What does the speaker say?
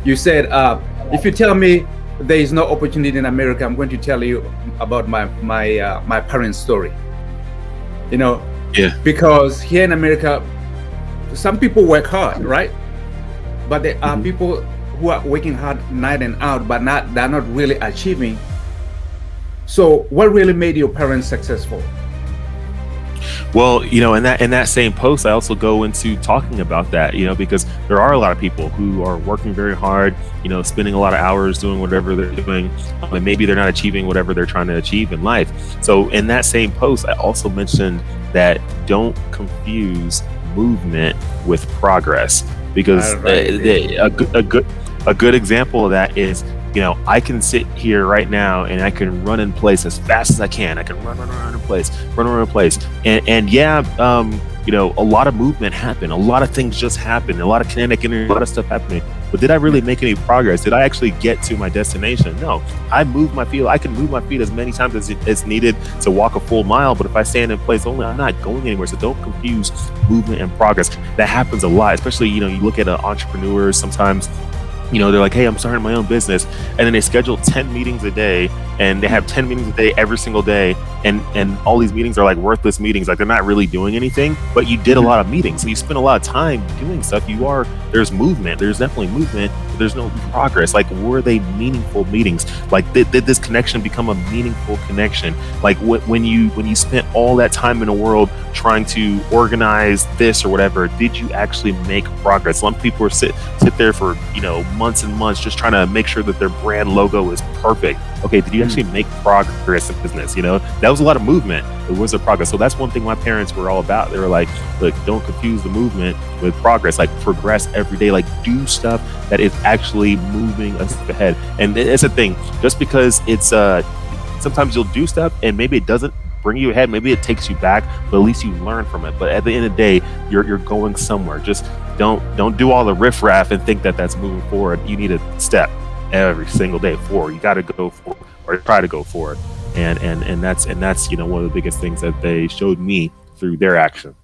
You said, if you tell me there is no opportunity in America, I'm going to tell you about my parents' story. You know, Yeah. because here in America, some people work hard, right? But there are Hmm. people who are working hard night and out, but they're not really achieving. So, what really made your parents successful? Well, in that same post, I also go into talking about that, because there are a lot of people who are working very hard, spending a lot of hours doing whatever they're doing, and maybe they're not achieving whatever they're trying to achieve in life. So in that same post, I also mentioned that don't confuse movement with progress, because All right. a good example of that is, I can sit here right now and I can run in place as fast as I can. I can run in place, run in place. And yeah, a lot of movement happened. A lot of things just happened. A lot of kinetic energy, a lot of stuff happening. But did I really make any progress? Did I actually get to my destination? No. I moved my feet. I can move my feet as many times as needed to walk a full mile. But if I stand in place only, I'm not going anywhere. So don't confuse movement and progress. That happens a lot, especially, you look at entrepreneurs sometimes. They're like, hey, I'm starting my own business. And then they schedule 10 meetings a day, and they have 10 meetings a day every single day. And all these meetings are like worthless meetings. Like, they're not really doing anything, but you did a lot of meetings. So you spend a lot of time doing stuff. There's movement. There's definitely movement, but there's no progress. Like, were they meaningful meetings? Like, did this connection become a meaningful connection? Like, when you spent all that time in the world trying to organize this or whatever, did you actually make progress? Some people sit there for, months and months just trying to make sure that their brand logo is perfect. Okay, did you actually make progress in business? That was a lot of movement. It was a progress. So that's one thing my parents were all about. They were like, look, don't confuse the movement with progress. Like, progress every day. Like, do stuff that is actually moving us ahead. And it's a thing. Just because it's sometimes you'll do stuff and maybe it doesn't bring you ahead, maybe it takes you back, but at least you learn from it. But at the end of the day, you're going somewhere. Just don't do all the riffraff and think that that's moving forward. You need a step every single day forward. You got to go forward, or try to go forward. And that's one of the biggest things that they showed me through their action.